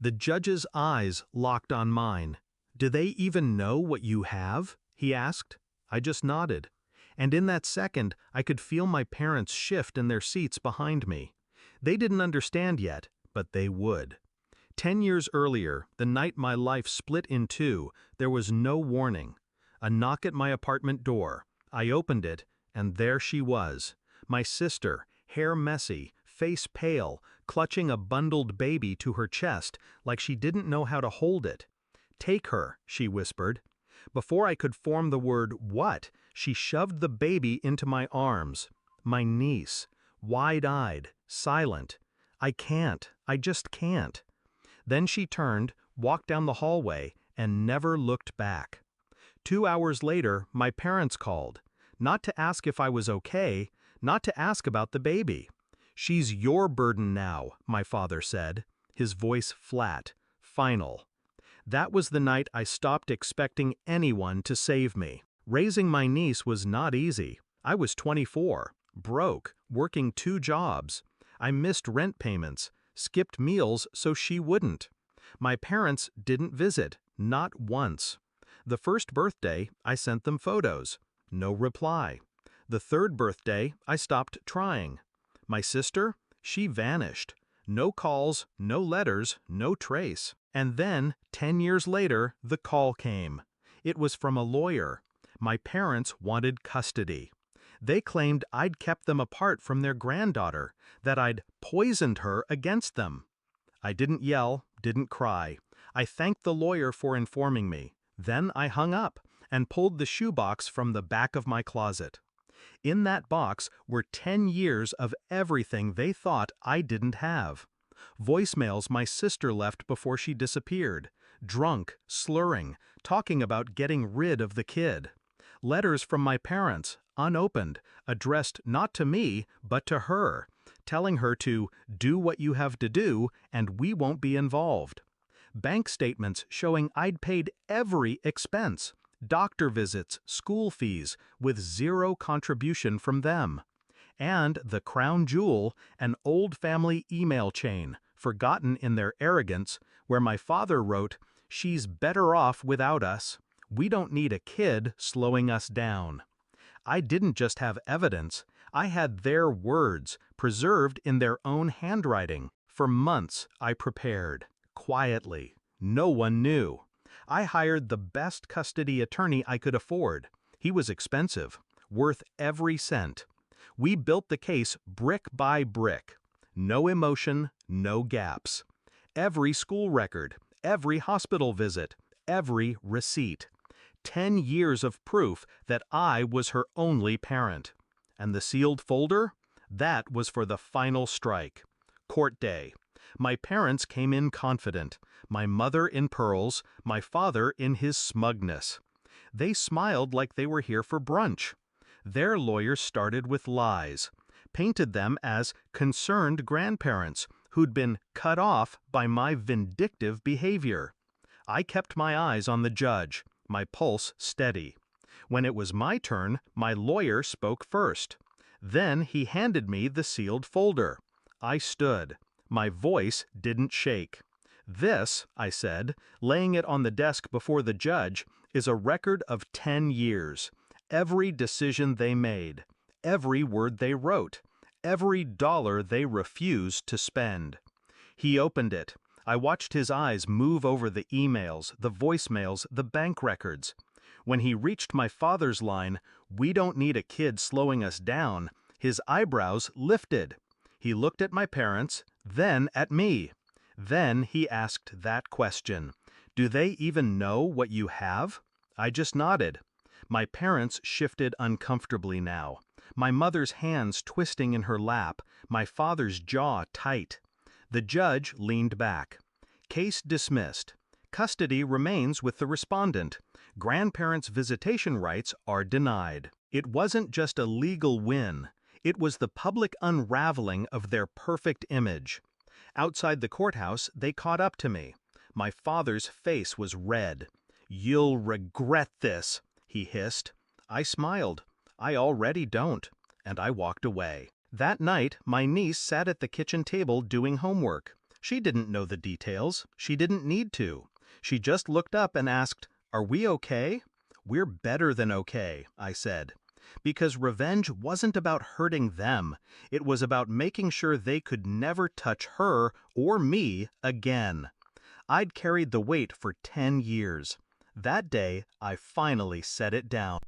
The judge's eyes locked on mine. "Do they even know what you have?" he asked. I just nodded. And in that second, I could feel my parents shift in their seats behind me. They didn't understand yet, but they would. 10 years earlier, the night my life split in two, there was no warning. A knock at my apartment door. I opened it, and there she was. My sister, hair messy, face pale, clutching a bundled baby to her chest like she didn't know how to hold it. "Take her," she whispered. Before I could form the word "what," she shoved the baby into my arms. My niece, wide-eyed, silent. I just can't. Then she turned, walked down the hallway, and never looked back. 2 hours later, my parents called. Not to ask if I was okay, not to ask about the baby. "She's your burden now," my father said, his voice flat, final. That was the night I stopped expecting anyone to save me. Raising my niece was not easy. I was 24, broke, working 2 jobs. I missed rent payments, skipped meals so she wouldn't. My parents didn't visit, not once. The first birthday, I sent them photos. No reply. The third birthday, I stopped trying. My sister? She vanished. No calls, no letters, no trace. And then, 10 years later, the call came. It was from a lawyer. My parents wanted custody. They claimed I'd kept them apart from their granddaughter, that I'd poisoned her against them. I didn't yell, didn't cry. I thanked the lawyer for informing me. Then I hung up and pulled the shoebox from the back of my closet. In that box were 10 years of everything they thought I didn't have. Voicemails my sister left before she disappeared, drunk, slurring, talking about getting rid of the kid. Letters from my parents, unopened, addressed not to me, but to her, telling her to do what you have to do and we won't be involved. Bank statements showing I'd paid every expense, doctor visits, school fees, with zero contribution from them. And the crown jewel, an old family email chain, forgotten in their arrogance, where my father wrote, "She's better off without us. We don't need a kid slowing us down." I didn't just have evidence, I had their words, preserved in their own handwriting. For months I prepared, quietly. No one knew. I hired the best custody attorney I could afford. He was expensive, worth every cent. We built the case brick by brick. No emotion, no gaps. Every school record, every hospital visit, every receipt. 10 years of proof that I was her only parent. And the sealed folder? That was for the final strike. Court day. My parents came in confident, my mother in pearls, my father in his smugness. They smiled like they were here for brunch. Their lawyers started with lies, painted them as concerned grandparents who'd been cut off by my vindictive behavior. I kept my eyes on the judge, my pulse steady. When it was my turn, my lawyer spoke first. Then he handed me the sealed folder. I stood. My voice didn't shake. "This," I said, laying it on the desk before the judge, "is a record of 10 years. Every decision they made, every word they wrote, every dollar they refused to spend." He opened it. I watched his eyes move over the emails, the voicemails, the bank records. When he reached my father's line, "We don't need a kid slowing us down," his eyebrows lifted. He looked at my parents, then at me. Then he asked that question. "Do they even know what you have?" I just nodded. My parents shifted uncomfortably now. My mother's hands twisting in her lap, my father's jaw tight. The judge leaned back. "Case dismissed. Custody remains with the respondent. Grandparents' visitation rights are denied." It wasn't just a legal win. It was the public unraveling of their perfect image. Outside the courthouse, they caught up to me. My father's face was red. "You'll regret this," he hissed. I smiled. "I already don't." And I walked away. That night, my niece sat at the kitchen table doing homework. She didn't know the details. She didn't need to. She just looked up and asked, "Are we okay?" "We're better than okay," I said. Because revenge wasn't about hurting them. It was about making sure they could never touch her or me again. I'd carried the weight for 10 years. That day, I finally set it down.